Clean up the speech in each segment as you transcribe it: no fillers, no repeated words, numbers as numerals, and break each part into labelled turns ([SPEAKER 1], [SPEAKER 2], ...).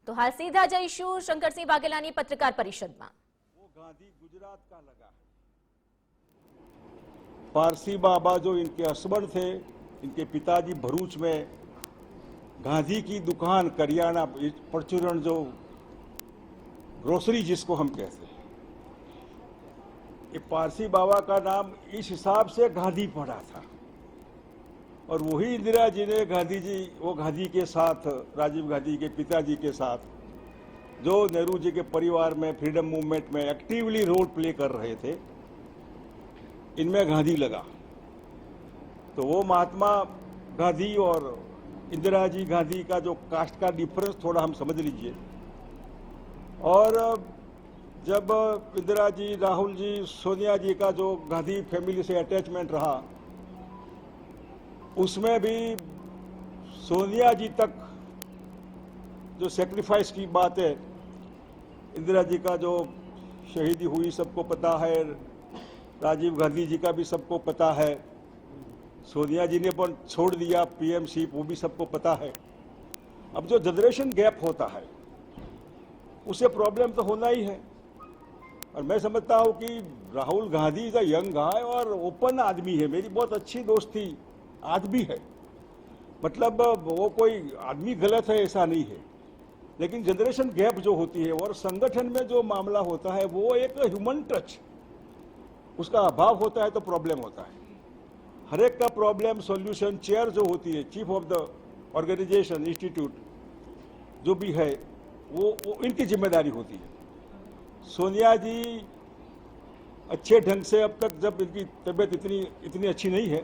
[SPEAKER 1] તો હાલ સીધા જઈશું શંકરસિંહ વાઘેલાની પત્રકાર પરિષદમાં।
[SPEAKER 2] वो गांधी गुजरात का लगा। पारसी बाबा जो इनके हस्बैंड थे, इनके पिताजी भरूच में गांधी की दुकान करियाना परचूरण जो ग्रोसरी जिसको हम कहते हैं, ये पारसी बाबा का नाम इस हिसाब से गांधी पड़ा था। और वही इंदिरा जी ने गांधी के साथ, राजीव गांधी के पिताजी के साथ, जो नेहरू जी के परिवार में फ्रीडम मूवमेंट में एक्टिवली रोल प्ले कर रहे थे, इनमें गांधी लगा। तो वो महात्मा गांधी और इंदिरा जी गांधी का जो कास्ट का डिफरेंस थोड़ा हम समझ लीजिए। और जब इंदिरा जी, राहुल जी, सोनिया जी का जो गांधी फैमिली से अटैचमेंट रहा, उसमें भी सोनिया जी तक जो सेक्रीफाइस की बात है, इंदिरा जी का जो शहीदी हुई सबको पता है, राजीव गांधी जी का भी सबको पता है, सोनिया जी ने पण छोड़ दिया पीएमसी, वो भी सबको पता है। अब जो जनरेशन गैप होता है उसे प्रॉब्लम तो होना ही है। और मैं समझता हूँ कि Rahul Gandhi is a young guy और ओपन आदमी है, मेरी बहुत अच्छी दोस्ती आज भी है, मतलब वो कोई आदमी गलत है ऐसा नहीं है, लेकिन जनरेशन गैप जो होती है और संगठन में जो मामला होता है वो एक ह्यूमन टच, उसका अभाव होता है तो प्रॉब्लम होता है। हर एक का प्रॉब्लम सॉल्यूशन चेयर जो होती है, chief of the organisation institute जो भी है, वो इनकी जिम्मेदारी होती है। सोनिया जी अच्छे ढंग से अब तक, जब इनकी तबीयत इतनी अच्छी नहीं है,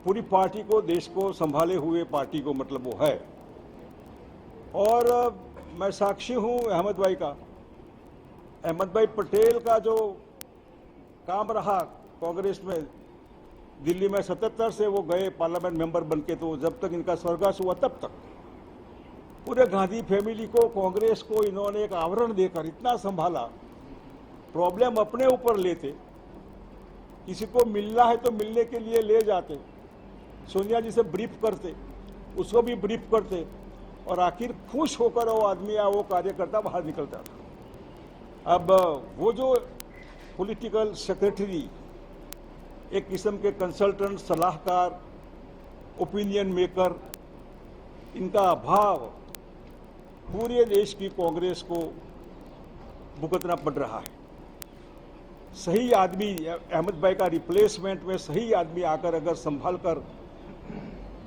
[SPEAKER 2] पूरी पार्टी को, देश को संभाले हुए पार्टी को मतलब वो है। और मैं साक्षी हूँ अहमद भाई का, अहमद भाई पटेल का जो काम रहा कांग्रेस में, दिल्ली में 77 से वो गए पार्लियामेंट मेंबर बनके, तो जब तक इनका स्वर्गवास हुआ तब तक पूरे गांधी फैमिली को, कांग्रेस को इन्होंने एक आवरण देकर इतना संभाला। प्रॉब्लम अपने ऊपर लेते, किसी को मिलना है तो मिलने के लिए ले जाते, सोनिया जी से ब्रीफ करते, उसको भी ब्रीफ करते, और आखिर खुश होकर वो आदमी या वो कार्यकर्ता बाहर निकलता था। अब वो जो पॉलिटिकल सेक्रेटरी, एक किस्म के कंसल्टेंट, सलाहकार, ओपिनियन मेकर, इनका अभाव पूरे देश की कांग्रेस को भुगतना पड़ रहा है। सही आदमी, अहमद भाई का रिप्लेसमेंट में सही आदमी आकर अगर संभाल कर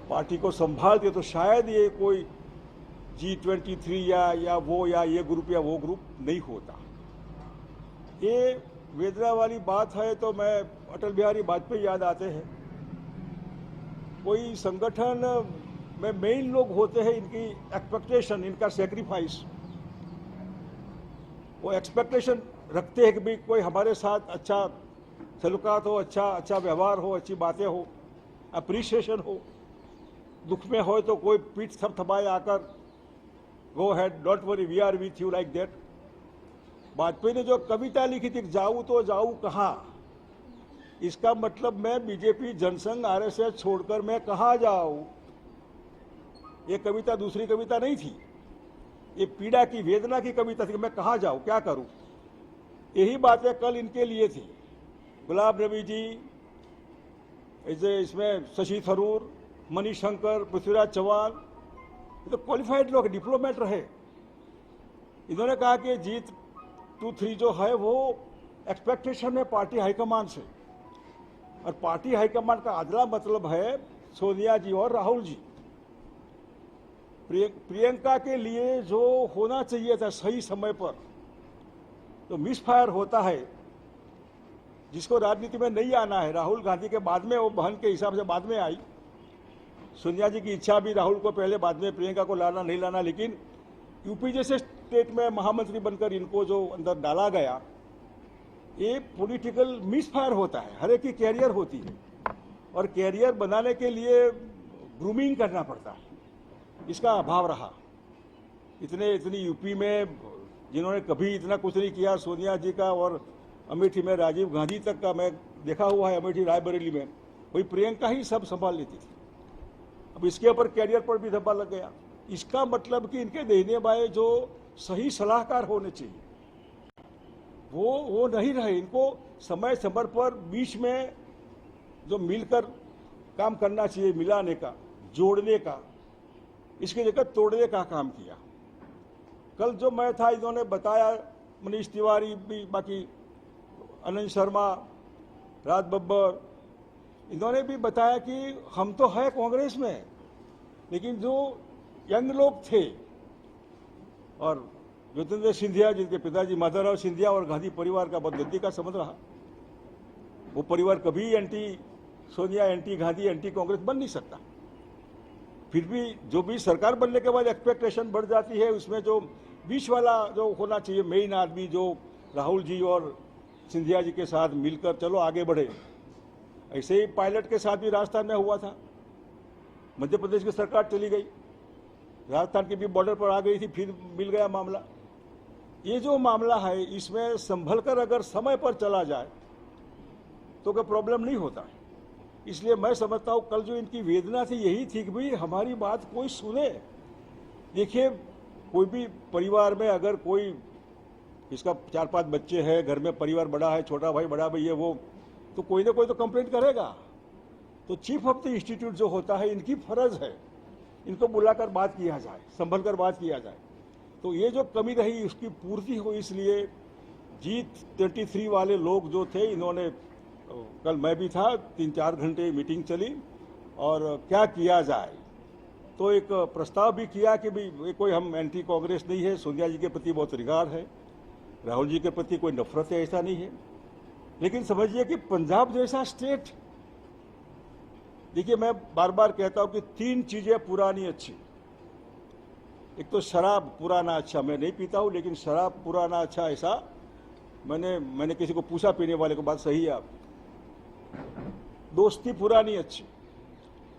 [SPEAKER 2] पार्टी को संभालते तो शायद ये कोई G23 या ये ग्रुप या वो ग्रुप नहीं होता। ये वेदना वाली बात है तो मैं अटल बिहारी वाजपेयी याद आते हैं। कोई संगठन में मेन लोग होते हैं, इनकी एक्सपेक्टेशन, इनका सेक्रीफाइस, वो एक्सपेक्टेशन रखते हैं कि भाई कोई हमारे साथ अच्छा सलूकात हो, अच्छा व्यवहार हो, अच्छी बातें हो, अप्रिसिएशन हो। दुख में हो तो कोई पीठ थपथपाए आकर, go ahead, don't worry, we are with you, like that. Vajpayee ने जो कविता लिखी थी, जाऊं तो जाऊं कहाँ, इसका मतलब मैं बीजेपी, जनसंघ, आरएसएस छोड़कर मैं कहाँ जाऊं। ये कविता दूसरी कविता नहीं थी, ये पीड़ा की, वेदना की कविता थी कि मैं कहाँ जाऊं, क्या करूं। यही बातें कल इनके लिए थी। गुलाब नबी जी, इसमें शशि थरूर, मनीष शंकर, पृथ्वीराज चौहान, ये तो क्वालिफाइड लोग, डिप्लोमेट रहे। इन्होंने कहा कि G23 जो है वो एक्सपेक्टेशन है पार्टी हाईकमान से, और पार्टी हाईकमान का अदला मतलब है सोनिया जी और राहुल जी। प्रियंका के लिए जो होना चाहिए था सही समय पर, तो मिसफायर होता है, जिसको राजनीति में नहीं आना है। राहुल गांधी के बाद में, वो बहन के हिसाब से बाद में आई। सोनिया जी की इच्छा भी राहुल को पहले, बाद में प्रियंका को लाना नहीं लाना, लेकिन यूपी जैसे स्टेट में महामंत्री बनकर इनको जो अंदर डाला गया, ये पॉलिटिकल मिसफायर होता है। हर एक की कैरियर होती है, और कैरियर बनाने के लिए ग्रूमिंग करना पड़ता है, इसका अभाव रहा। इतनी यूपी में जिन्होंने कभी इतना कुछ नहीं किया, सोनिया जी का, और अमेठी में राजीव गांधी तक का मैं देखा हुआ है, अमेठी रायबरेली में, वही प्रियंका ही सब संभाल लेती थी। अब इसके ऊपर कैरियर पर भी धब्बा लग गया। इसका मतलब कि इनके देने वाले जो सही सलाहकार होने चाहिए वो नहीं रहे। इनको समय समय पर बीच में जो मिलकर काम करना चाहिए, मिलाने का, जोड़ने का, इसकी जगह तोड़ने का काम किया। कल जो मैं था, इन्होंने बताया, मनीष तिवारी भी, बाकी अनंत शर्मा, राज बब्बर, इन्होंने भी बताया कि हम तो है कांग्रेस में, लेकिन जो यंग लोग थे और ज्योतिरादित्य सिंधिया, जिनके पिताजी माधवराव सिंधिया और गांधी परिवार का बहुत गद्दी का संबंध रहा, वो परिवार कभी anti Sonia, anti Gandhi, anti Congress बन नहीं सकता। फिर भी जो भी सरकार बनने के बाद एक्सपेक्टेशन बढ़ जाती है, उसमें जो बीच वाला जो होना चाहिए मेन आदमी, जो राहुल जी और सिंधिया जी के साथ मिलकर चलो आगे बढ़े। ऐसे ही पायलट के साथ भी राजस्थान में हुआ था। मध्य प्रदेश की सरकार चली गई, राजस्थान के भी बॉर्डर पर आ गई थी, फिर मिल गया मामला। ये जो मामला है, इसमें संभल कर अगर समय पर चला जाए तो कोई प्रॉब्लम नहीं होता है। इसलिए मैं समझता हूँ कल जो इनकी वेदना थी यही थी कि भाई हमारी बात कोई सुने। देखिए, कोई भी परिवार में अगर कोई, इसका 4-5 बच्चे हैं, घर में परिवार बड़ा है, छोटा भाई बड़ा भाई है, वो तो कोई ना कोई तो कंप्लेंट करेगा। तो चीफ ऑफ द इंस्टीट्यूट जो होता है, इनकी फर्ज है इनको बुलाकर बात किया जाए, संभल कर बात किया जाए। तो ये जो कमी रही उसकी पूर्ति हो, इसलिए G23 वाले लोग जो थे, इन्होंने, कल मैं भी था, 3-4 घंटे मीटिंग चली और क्या किया जाए, तो एक प्रस्ताव भी किया कि भाई कोई हम एंटी कांग्रेस नहीं है, सोनिया जी के प्रति बहुत रिगार्ड है, राहुल जी के प्रति कोई नफरत है, ऐसा नहीं है। लेकिन समझिए कि पंजाब जैसा स्टेट, देखिए मैं बार बार कहता हूं कि 3 चीजें पुरानी अच्छी। एक तो शराब पुराना अच्छा, मैं नहीं पीता हूं, लेकिन शराब पुराना अच्छा, ऐसा मैंने किसी को पूछा पीने वाले को, बात सही है आप। दोस्ती पुरानी अच्छी,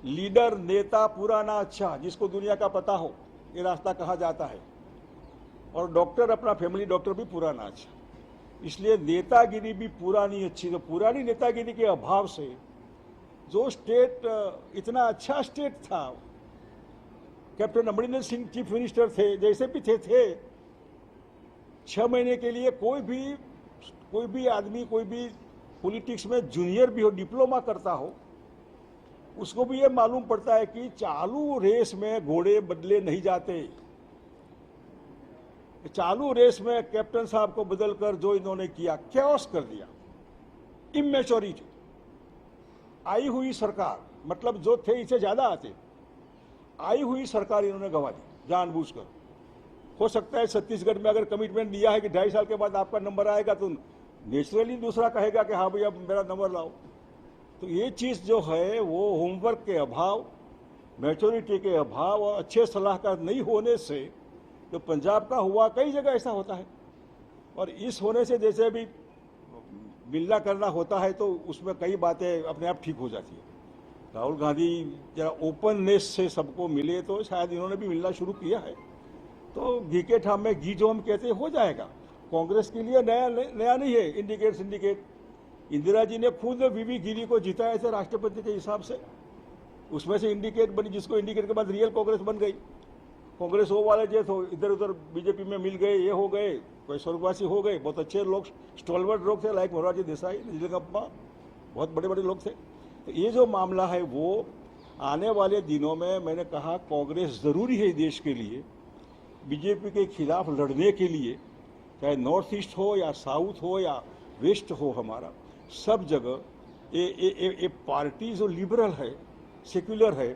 [SPEAKER 2] लीडर नेता पुराना अच्छा, जिसको दुनिया का पता हो ये रास्ता कहाँ जाता है, और डॉक्टर, अपना फैमिली डॉक्टर भी पुराना अच्छा। इसलिए नेतागिरी भी पुरानी अच्छी। तो पुरानी नेतागिरी के अभाव से जो स्टेट इतना अच्छा स्टेट था, captain Amarinder Singh chief minister थे, जैसे भी थे 6 महीने के लिए कोई भी आदमी, कोई भी पॉलिटिक्स में जूनियर भी हो, डिप्लोमा करता हो, उसको भी ये मालूम पड़ता है कि चालू रेस में घोड़े बदले नहीं जाते। चालू रेस में कैप्टन साहब को बदलकर जो इन्होंने किया, कैओस कर दिया, इमेच्योरिटी, आई हुई सरकार, मतलब जो थे इससे ज्यादा आते, आई हुई सरकार इन्होंने गंवा दी जानबूझकर। हो सकता है छत्तीसगढ़ में अगर कमिटमेंट दिया है कि 2.5 साल के बाद आपका नंबर आएगा, तो नेचुरली दूसरा कहेगा कि हाँ भाई अब मेरा नंबर लाओ। तो ये चीज जो है वो होमवर्क के अभाव, मैच्योरिटी के अभाव और अच्छे सलाहकार नहीं होने से, तो पंजाब का हुआ, कई जगह ऐसा होता है। और इस होने से जैसे अभी मिलना करना होता है तो उसमें कई बातें अपने आप ठीक हो जाती है। राहुल गांधी जरा ओपननेस से सबको मिले, तो शायद इन्होंने भी मिलना शुरू किया है। तो घी के ठाम में घी जो हम कहते हैं हो जाएगा। कांग्रेस के लिए नया नहीं है इंडिकेट सिंडिकेट। इंदिरा जी ने खुद वीवी गिरी को जिताया थे राष्ट्रपति के हिसाब से, उसमें से इंडिकेट बनी, जिसको इंडिकेट के बाद रियल कांग्रेस बन गई। कांग्रेस वो वाले जो तो इधर उधर बीजेपी में मिल गए, ये हो गए, कोई स्वर्गवासी हो गए, बहुत अच्छे लोग, स्टॉलवर्ड लोग थे, लाइक मोरारजी देसाई, निजगप्पा, बहुत बड़े बड़े लोग थे। तो ये जो मामला है वो आने वाले दिनों में, मैंने कहा कांग्रेस जरूरी है देश के लिए, बीजेपी के खिलाफ लड़ने के लिए, चाहे नॉर्थ ईस्ट हो या साउथ हो या वेस्ट हो, हमारा सब जगह ये पार्टी जो लिबरल है, सेक्युलर है,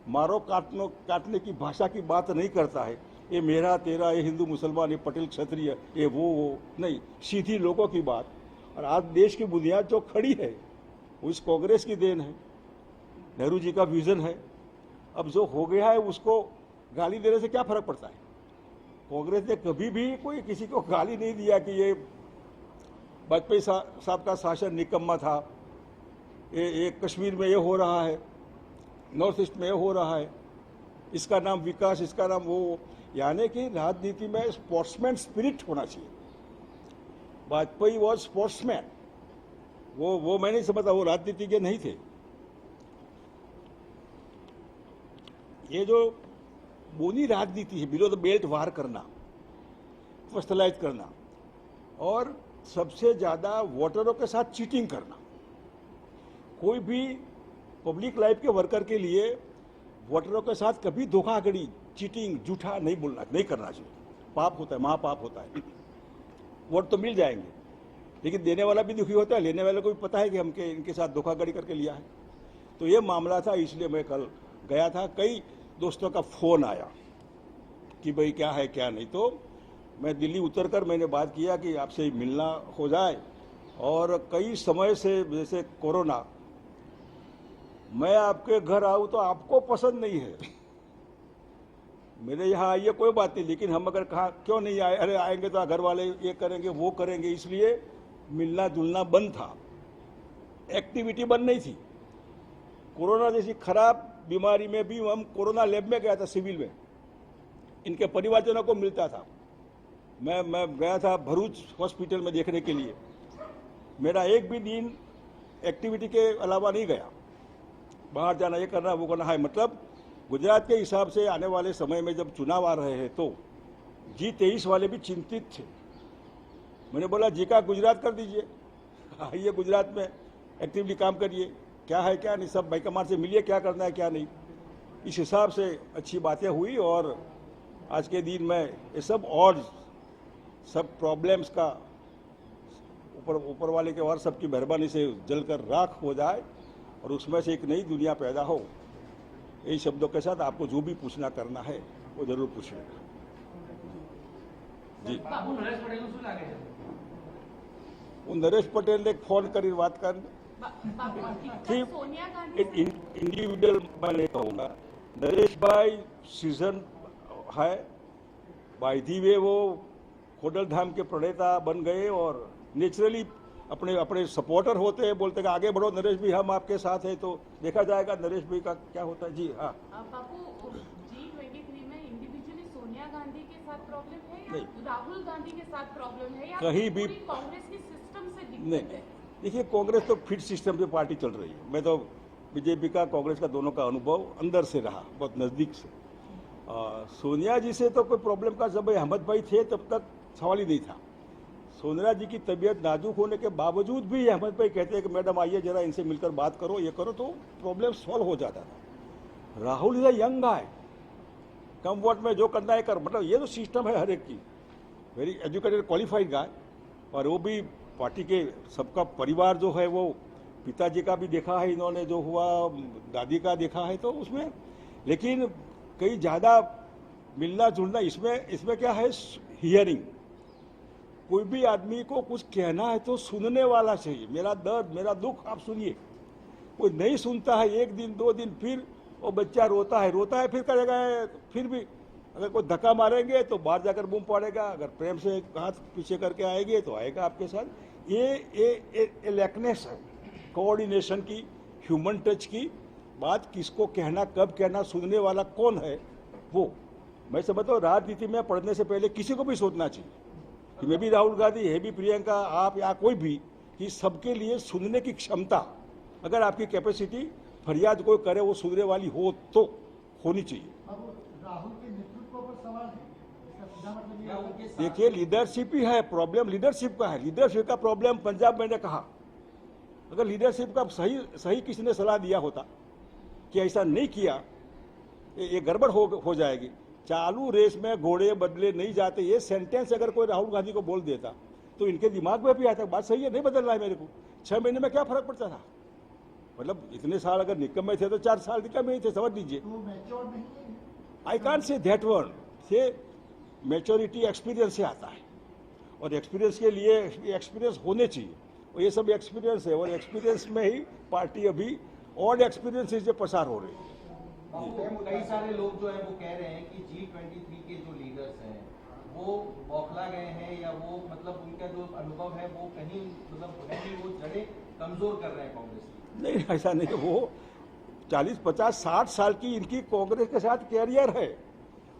[SPEAKER 2] मारो काटने की भाषा की बात नहीं करता है, ये मेरा तेरा, ये हिंदू मुसलमान, ये पटेल क्षत्रिय, ये वो नहीं, सीधी लोगों की बात। और आज देश की बुनियाद जो खड़ी है वो इस कांग्रेस की देन है, नेहरू जी का विजन है। अब जो हो गया है उसको गाली देने से क्या फर्क पड़ता है। कांग्रेस ने कभी भी कोई किसी को गाली नहीं दिया कि ये वाजपेयी साहब का शासन निकम्मा था, ये कश्मीर में ये हो रहा है, नॉर्थ ईस्ट में ये हो रहा है, इसका नाम विकास, इसका नाम वो। यानी कि राजनीति में स्पोर्ट्समैन स्पिरिट होना चाहिए। वाजपेयी वॉज स्पोर्ट्समैन, वो मैं नहीं समझता, वो राजनीतिज्ञ नहीं थे। ये जो बोनी राजनीति है, बिलो द बेल्ट वार करना, फर्स्टलाइज करना, और सबसे ज़्यादा वोटरों के साथ चीटिंग करना। कोई भी पब्लिक लाइफ के वर्कर के लिए वोटरों के साथ कभी धोखाधड़ी, चीटिंग, झूठा नहीं बोलना, नहीं करना चाहिए। पाप होता है, महापाप होता है। वोट तो मिल जाएंगे, लेकिन देने वाला भी दुखी होता है, लेने वाले को भी पता है कि हम इनके साथ धोखाधड़ी करके लिया है। तो ये मामला था, इसलिए मैं कल गया था। कई दोस्तों का फ़ोन आया कि भाई क्या है क्या नहीं, तो मैं दिल्ली उतरकर मैंने बात किया कि आपसे मिलना हो जाए। और कई समय से, जैसे कोरोना, मैं आपके घर आऊँ तो आपको पसंद नहीं है, मेरे यहाँ आइए कोई बात नहीं, लेकिन हम अगर कहा क्यों नहीं आए, अरे आएंगे तो घर वाले ये करेंगे वो करेंगे, इसलिए मिलना जुलना बंद था, एक्टिविटी बंद नहीं थी। कोरोना जैसी खराब बीमारी में भी हम कोरोना लैब में गया था, सिविल में, इनके परिवारजनों को मिलता था। मैं गया था भरूच हॉस्पिटल में देखने के लिए, मेरा एक भी दिन एक्टिविटी के अलावा नहीं गया। बाहर जाना, ये करना वो करना है। मतलब गुजरात के हिसाब से आने वाले समय में जब चुनाव आ रहे हैं तो G23 वाले भी चिंतित थे। मैंने बोला जी का गुजरात कर दीजिए, आइए गुजरात में एक्टिवली काम करिए, क्या है क्या नहीं, सब हाईकमान से मिलिए, क्या करना है क्या नहीं। इस हिसाब से अच्छी बातें हुई और आज के दिन में ये सब और सब प्रॉब्लम्स का ऊपर वाले के और सबकी मेहरबानी से जलकर राख हो जाए और उसमें से एक नई दुनिया पैदा हो। यही शब्दों के साथ आपको जो भी पूछना करना है वो जरूर पूछिएगा। जी, नरेश पटेल ने फोन कर बात कर इंडिविजुअल मैं नहीं कहूँगा। नरेश भाई सीजन है, बाय दी वे वो खोडल धाम के प्रणेता बन गए और नेचुरली अपने सपोर्टर होते हैं, बोलते हैं आगे बढ़ो नरेश भाई, हम आपके साथ हैं। तो देखा जाएगा नरेश भाई का क्या होता है। जी हाँ,
[SPEAKER 3] बापू, G23 में इंडिविजुअली सोनिया गांधी के साथ प्रॉब्लम है या राहुल गांधी के साथ प्रॉब्लम है या
[SPEAKER 2] कहीं भी
[SPEAKER 3] कांग्रेस के सिस्टम से दिक्कत
[SPEAKER 2] नहीं।
[SPEAKER 3] है?
[SPEAKER 2] देखिए, कांग्रेस तो फिट सिस्टम से पार्टी चल रही है। मैं तो बीजेपी का कांग्रेस का दोनों का अनुभव अंदर से रहा, बहुत नज़दीक से। सोनिया जी से तो कोई प्रॉब्लम का, जब अहमद भाई थे तब तक सवाल ही नहीं था। सोनिया जी की तबीयत नाजुक होने के बावजूद भी अहमद भाई कहते हैं कि मैडम आइए जरा इनसे मिलकर बात करो, ये करो, तो प्रॉब्लम सॉल्व हो जाता था। Rahul is a young guy, come vote में जो करना है कर, मतलब ये तो सिस्टम है हर एक की, वेरी एजुकेटेड क्वालिफाइड गाय। और वो भी पार्टी के सबका परिवार जो है वो, पिताजी का भी देखा है इन्होंने, जो हुआ दादी का देखा है, तो उसमें लेकिन कई ज़्यादा मिलना जुलना, इसमें क्या है, हियरिंग। कोई भी आदमी को कुछ कहना है तो सुनने वाला चाहिए, मेरा दर्द मेरा दुख आप सुनिए। कोई नहीं सुनता है, एक दिन दो दिन, फिर वो बच्चा रोता है फिर करेगा, फिर भी अगर कोई धक्का मारेंगे तो बाहर जाकर बूम पड़ेगा, अगर प्रेम से हाथ पीछे करके आएंगे तो आएगा आपके साथ। ये लैकनेस है कोऑर्डिनेशन की, ह्यूमन टच की बात, किसको कहना कब कहना, सुनने वाला कौन है वो। मैं समझता हूँ राजनीति में पढ़ने से पहले किसी को भी सोचना चाहिए कि मैं भी राहुल गांधी है, भी प्रियंका, आप या कोई भी, कि सबके लिए सुनने की क्षमता, अगर आपकी कैपेसिटी, फरियाद कोई करे वो सुनने वाली हो तो होनी चाहिए।
[SPEAKER 4] राहुल के नेतृत्व पर सवाल है, इसका सीधा मतलब ये है।
[SPEAKER 2] देखिए, लीडरशिप ही है प्रॉब्लम, लीडरशिप का है। लीडरशिप का प्रॉब्लम पंजाब मैंने कहा, अगर लीडरशिप का सही किसी ने सलाह दिया होता कि ऐसा नहीं किया, ये गड़बड़ हो जाएगी। चालू रेस में घोड़े बदले नहीं जाते, ये सेंटेंस अगर कोई राहुल गांधी को बोल देता तो इनके दिमाग में भी आता, बात सही है, नहीं बदल रहा है मेरे को, 6 महीने में क्या फर्क पड़ता था। मतलब इतने साल अगर निकम्मे थे तो 4 साल निकम्मे ही थे, समझ लीजिए।
[SPEAKER 4] तो मैच्योर नहीं है।
[SPEAKER 2] I can't say that word, से मैच्योरिटी एक्सपीरियंस से आता है, और एक्सपीरियंस के लिए एक्सपीरियंस होने चाहिए, और ये सब एक्सपीरियंस है, और एक्सपीरियंस में ही पार्टी अभी और एक्सपीरियंस से पसार हो रही है।
[SPEAKER 5] कई सारे लोग जो है वो कह रहे हैं कि G23 के जो लीडर्स हैं वो बौखला गए हैं, या वो मतलब उनका जो अनुभव है वो कहीं मतलब है कि वो जड़ें कमजोर कर रहे हैं कांग्रेस की।
[SPEAKER 2] नहीं, ऐसा नहीं है। वो 40, 50, 60 साल की इनकी कांग्रेस के साथ कैरियर है।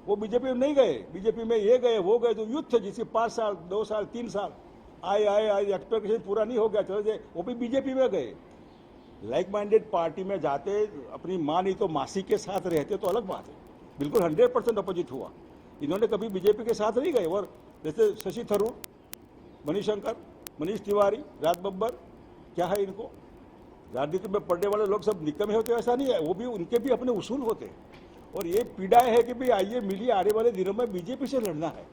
[SPEAKER 2] वो बीजेपी में नहीं गए, बीजेपी में ये गए वो गए, जो युद्ध थे जिसके 5 साल 2 साल 3 साल आए एक्सपेक्टेशन पूरा नहीं हो गया, चले जाए, वो भी बीजेपी में गए। लाइक माइंडेड पार्टी में जाते, अपनी माँ नहीं तो मासी के साथ रहते तो अलग बात है, बिल्कुल 100% अपोजिट हुआ। इन्होंने कभी बीजेपी के साथ नहीं गए। और जैसे शशि थरूर, मणिशंकर, मनीष तिवारी, राज बब्बर, क्या है इनको? राजनीति में पढ़ने वाले लोग सब निकम्मे होते ऐसा नहीं है, वो भी उनके भी अपने उसूल होते हैं। और ये पीड़ा है कि भाई आइए मिलिए, आने वाले दिनों में बीजेपी से लड़ना है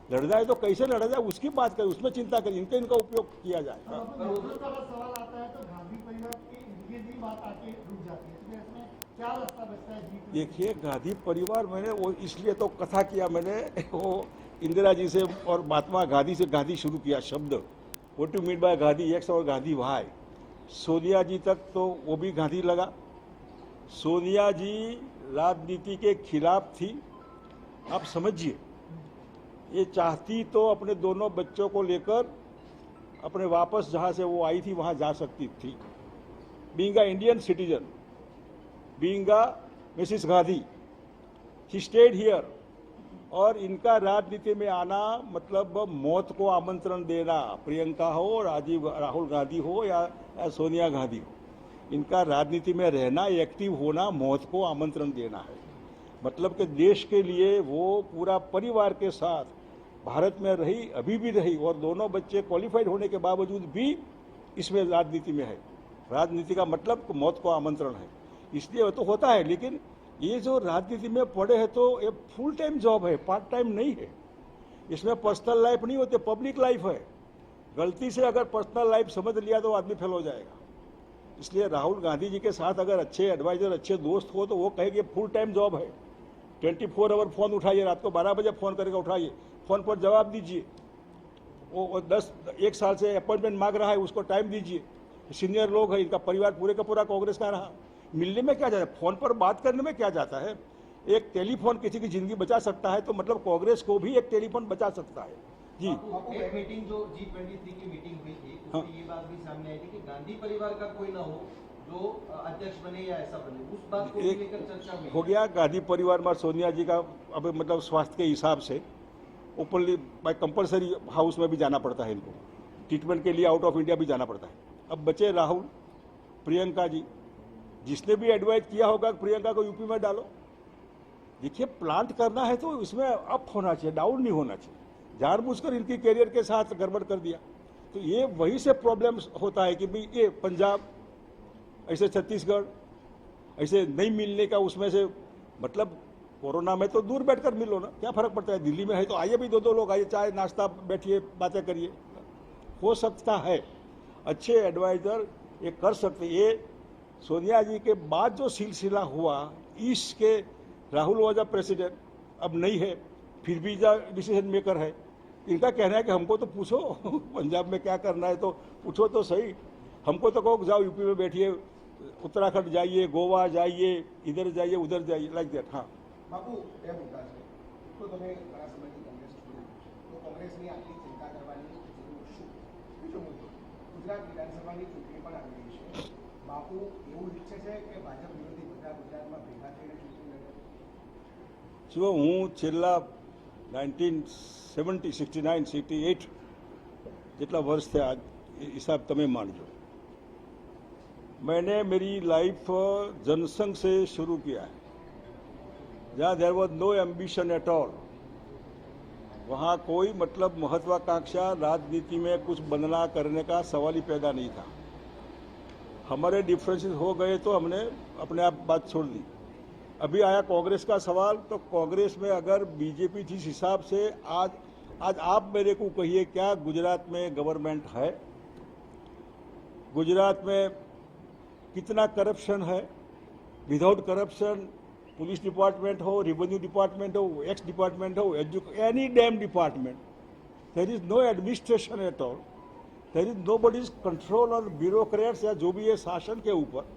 [SPEAKER 2] तो कैसे लड़ा जाए उसकी बात करें, उसमें चिंता करें, इनका उपयोग किया जाए।
[SPEAKER 4] नेतृत्व का सवाल आता है तो गांधी परिवार की ये भी बात आके रुक जाती है, इसलिए इसमें क्या रास्ता बचता है जी?
[SPEAKER 2] देखिए, गांधी परिवार मैंने वो इसलिए तो कथा किया मैंने वो इंदिरा जी से और महात्मा गांधी से गांधी शुरू किया शब्द, what you mean by Gandhi x और गांधी वाई। सोनिया जी तक तो वो भी गांधी लगा। सोनिया जी राजनीति के खिलाफ थी। आप समझिए, ये चाहती तो अपने दोनों बच्चों को लेकर अपने वापस जहाँ से वो आई थी वहाँ जा सकती थी। Being a Indian citizen, being a Mrs Gandhi, she state here. और इनका राजनीति में आना मतलब मौत को आमंत्रण देना। प्रियंका हो, राहुल गांधी हो या सोनिया गांधी हो, इनका राजनीति में रहना, एक्टिव होना, मौत को आमंत्रण देना है। मतलब कि देश के लिए वो पूरा परिवार के साथ भारत में रही, अभी भी रही, और दोनों बच्चे क्वालिफाइड होने के बावजूद भी इसमें राजनीति में है। राजनीति का मतलब मौत को आमंत्रण है, इसलिए वो तो होता है। लेकिन ये जो राजनीति में पड़े हैं तो ये फुल टाइम जॉब है, पार्ट टाइम नहीं है। इसमें पर्सनल लाइफ नहीं होती, पब्लिक लाइफ है। गलती से अगर पर्सनल लाइफ समझ लिया तो आदमी फेल हो जाएगा। इसलिए राहुल गांधी जी के साथ अगर अच्छे एडवाइजर, अच्छे दोस्त हो तो वो कहेंगे फुल टाइम जॉब है। 24 आवर फोन उठाइए, रात को 12 बजे फोन करके उठाइए, फोन पर जवाब दीजिए। वो 1 साल से अपॉइंटमेंट मांग रहा है, उसको टाइम दीजिए। सीनियर लोग हैं, इनका परिवार पूरे का पूरा कांग्रेस का रहा। मिलने में क्या जाता है, फोन पर बात करने में क्या जाता है। एक टेलीफोन किसी की जिंदगी बचा सकता है तो मतलब कांग्रेस को भी एक टेलीफोन बचा सकता है। जी,
[SPEAKER 5] एक मीटिंग जो G23 की मीटिंग हुई थी, उसमें ये बात भी सामने आई थी कि गांधी परिवार का कोई ना हो जो अध्यक्ष बने या ऐसा बने, उस बात को लेकर चर्चा हुई।
[SPEAKER 2] हो गया गांधी परिवार में सोनिया जी का अब मतलब स्वास्थ्य के हिसाब से ओपनली बाय कंपलसरी हाउस में भी जाना पड़ता है इनको, ट्रीटमेंट के लिए आउट ऑफ इंडिया भी जाना पड़ता है। अब बचे राहुल, प्रियंका जी, जिसने भी एडवाइस किया होगा प्रियंका को यूपी में डालो। देखिए, प्लांट करना है तो इसमें अप होना चाहिए, डाउन नहीं होना चाहिए। जानबूझकर इनकी कैरियर के साथ गड़बड़ कर दिया तो ये वहीं से प्रॉब्लम होता है कि भाई ये पंजाब, ऐसे छत्तीसगढ़, ऐसे नहीं मिलने का उसमें से मतलब कोरोना में तो दूर बैठकर मिलो ना, क्या फर्क पड़ता है। दिल्ली में है तो आइए भी 2-2 लोग आइए, चाय नाश्ता बैठिए, बातें करिए, हो सकता है। अच्छे एडवाइजर ये कर सकते। ये सोनिया जी के बाद जो सिलसिला हुआ, इसके राहुल वाज प्रेसिडेंट, अब नहीं है, फिर भी डिसीजन मेकर है। इनका कहना है कि हमको तो पूछो पंजाब में क्या करना है तो पूछो तो सही, हमको तो कहो जाओ यूपी में बैठिए, उत्तराखंड जाइए, गोवा जाइए, इधर जाइए, उधर जाइए, लाइक दैट। हाँ
[SPEAKER 6] બાપુ બે મુદ્દા છે. તો તમે ઘણા સમયથી કોંગ્રેસ છોડી, તો કોંગ્રેસની આટલી ચિંતા કરવાની જરૂર શું? બીજો મુદ્દો, ગુજરાત વિધાનસભાની ચૂંટણી પણ આવી રહી છે. બાપુ એવું ઈચ્છે છે કે ભાજપ વિરોધી બધા ગુજરાતમાં ભેગા થઈને ચૂંટણી લડે?
[SPEAKER 2] જો હું છેલ્લા 1970, 69, 68 જેટલા વર્ષ થયા, हिसाब તમે માનજો। मैंने मेरी लाइफ जनसंघ से शुरू किया है, जहाँ there was no ambition at all. वहाँ कोई मतलब महत्वाकांक्षा राजनीति में कुछ बनना करने का सवाल ही पैदा नहीं था। हमारे डिफरेंसेस हो गए तो हमने अपने आप बात छोड़ दी। अभी आया कांग्रेस का सवाल, तो कांग्रेस में अगर बीजेपी जिस हिसाब से आज आप मेरे को कहिए क्या गुजरात में गवर्नमेंट है, गुजरात में कितना करप्शन है। विदाउट करप्शन पुलिस डिपार्टमेंट हो, रेवेन्यू डिपार्टमेंट हो, एक्स डिपार्टमेंट हो, any damn department, there is no administration at all, there is no body's control और ब्यूरोक्रेट्स या जो भी है शासन के ऊपर।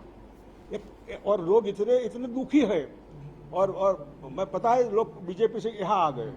[SPEAKER 2] और लोग इतने दुखी है और मैं पता है लोग बीजेपी से यहाँ आ गए।